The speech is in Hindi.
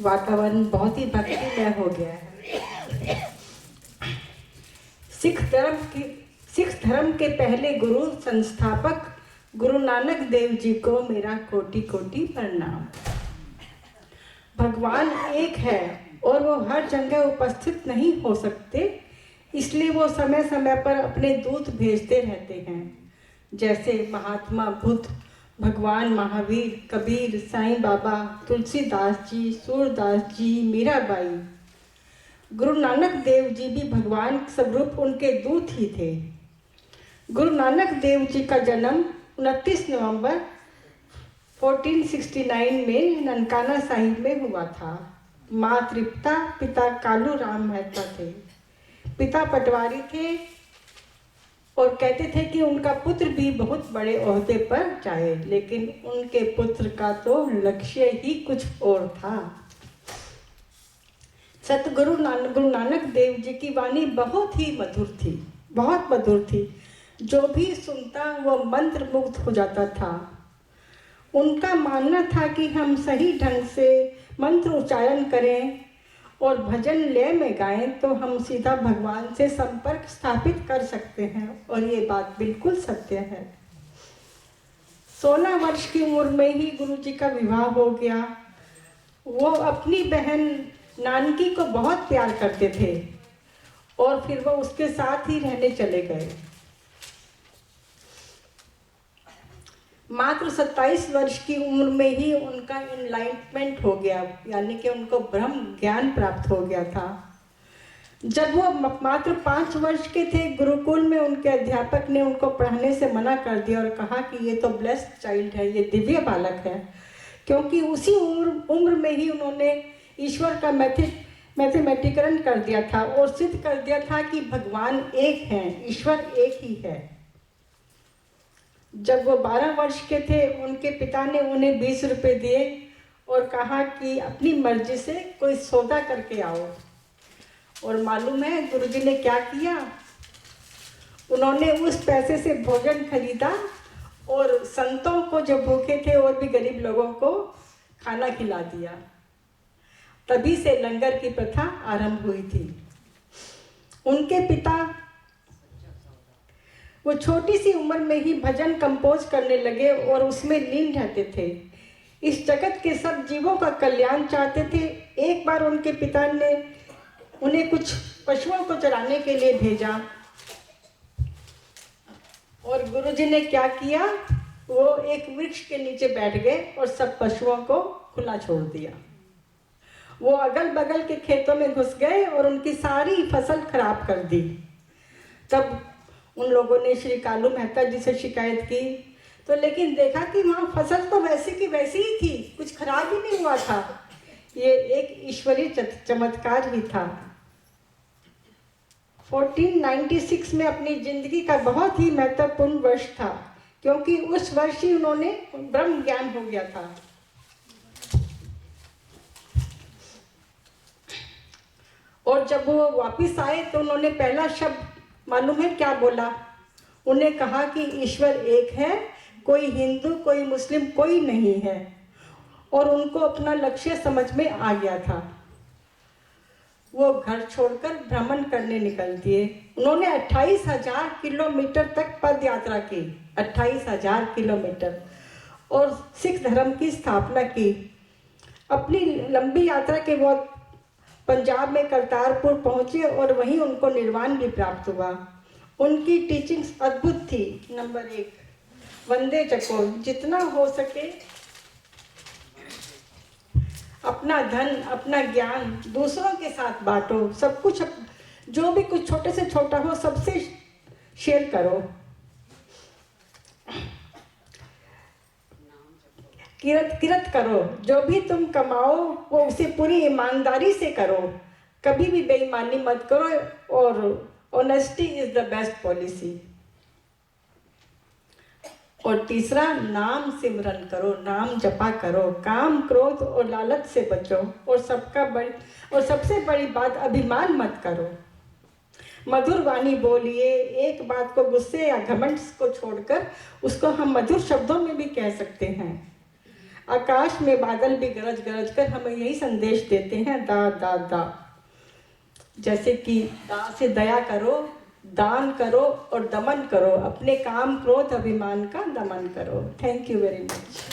वातावरण बहुत ही भक्तिमय हो गया है। सिख धर्म के पहले गुरु संस्थापक गुरु नानक देव जी को मेरा कोटि कोटि प्रणाम। भगवान एक है और वो हर जगह उपस्थित नहीं हो सकते, इसलिए वो समय समय पर अपने दूत भेजते रहते हैं, जैसे महात्मा बुद्ध, भगवान महावीर, कबीर, साईं बाबा, तुलसीदास जी, सूरदास जी, मीराबाई। गुरु नानक देव जी भी भगवान स्वरूप उनके दूत ही थे। गुरु नानक देव जी का जन्म 29 नवंबर 1469 में ननकाना साहिब में हुआ था। माँ तृप्ता, पिता कालू राम मेहता थे। पिता पटवारी थे और कहते थे कि उनका पुत्र भी बहुत बड़े ओहदे पर जाए, लेकिन उनके पुत्र का तो लक्ष्य ही कुछ और था। सतगुरु गुरु नानक देव जी की वाणी बहुत ही मधुर थी, बहुत मधुर थी। जो भी सुनता वो मंत्र मुग्ध हो जाता था। उनका मानना था कि हम सही ढंग से मंत्र उच्चारण करें और भजन लय में गाएं तो हम सीधा भगवान से संपर्क स्थापित कर सकते हैं, और ये बात बिल्कुल सत्य है। 16 वर्ष की उम्र में ही गुरु जी का विवाह हो गया। वो अपनी बहन नानकी को बहुत प्यार करते थे और फिर वो उसके साथ ही रहने चले गए। मात्र 27 वर्ष की उम्र में ही उनका एनलाइटमेंट हो गया, यानी कि उनको ब्रह्म ज्ञान प्राप्त हो गया था। जब वो मात्र 5 वर्ष के थे, गुरुकुल में उनके अध्यापक ने उनको पढ़ाने से मना कर दिया और कहा कि ये तो ब्लेस्ड चाइल्ड है, ये दिव्य बालक है, क्योंकि उसी उम्र में ही उन्होंने ईश्वर का मैथमेटिकरण कर दिया था और सिद्ध कर दिया था कि भगवान एक हैं, ईश्वर एक ही है। जब वो 12 वर्ष के थे, उनके पिता ने उन्हें 20 रुपये दिए और कहा कि अपनी मर्जी से कोई सौदा करके आओ। और मालूम है गुरुजी ने क्या किया? उन्होंने उस पैसे से भोजन खरीदा और संतों को जो भूखे थे और भी गरीब लोगों को खाना खिला दिया। तभी से लंगर की प्रथा आरंभ हुई थी। उनके पिता वो छोटी सी उम्र में ही भजन कंपोज करने लगे और उसमें लीन रहते थे। इस जगत के सब जीवों का कल्याण चाहते थे। एक बार उनके पिता ने उन्हें कुछ पशुओं को चराने के लिए भेजा और गुरुजी ने क्या किया, वो एक वृक्ष के नीचे बैठ गए और सब पशुओं को खुला छोड़ दिया। वो अगल बगल के खेतों में घुस गए और उनकी सारी फसल खराब कर दी। तब उन लोगों ने श्री कालू मेहता जी से शिकायत की, तो लेकिन देखा कि वहाँ फसल तो वैसी की वैसी ही थी, कुछ खराब ही नहीं हुआ था। ये एक ईश्वरीय चमत्कार ही था। 1496 में अपनी जिंदगी का बहुत ही महत्वपूर्ण वर्ष था, क्योंकि उस वर्ष ही उन्होंने ब्रह्म ज्ञान हो गया था। और जब वो वापिस आए तो उन्होंने पहला शब्द मालूम है क्या बोला? उन्हें कहा कि ईश्वर एक है, कोई हिंदू, कोई मुस्लिम, कोई नहीं है। और उनको अपना लक्ष्य समझ में आ गया था। वो घर छोड़कर भ्रमण करने निकल दिए। उन्होंने 28,000 किलोमीटर तक पद यात्रा की, 28,000 किलोमीटर, और सिख धर्म की स्थापना की। अपनी लंबी यात्रा के बाद पंजाब में करतारपुर पहुंचे और वहीं उनको निर्वाण भी प्राप्त हुआ। उनकी टीचिंग्स अद्भुत थी। नंबर 1, वंदे चको, जितना हो सके अपना धन, अपना ज्ञान दूसरों के साथ बांटो। सब कुछ, जो भी कुछ छोटे से छोटा हो, सबसे शेयर करो। किरत करो, जो भी तुम कमाओ वो उसे पूरी ईमानदारी से करो, कभी भी बेईमानी मत करो, और honesty is the best policy. और तीसरा, नाम सिमरन करो, नाम जपा करो, काम क्रोध और लालच से बचो, और सबसे बड़ी बात, अभिमान मत करो। मधुर वाणी बोलिए। एक बात को गुस्से या घमंड को छोड़कर उसको हम मधुर शब्दों में भी कह सकते हैं। आकाश में बादल भी गरज गरज कर हमें यही संदेश देते हैं, दा दा दा। जैसे कि दा से दया करो, दान करो और दमन करो, अपने काम क्रोध अभिमान का दमन करो। Thank you very much.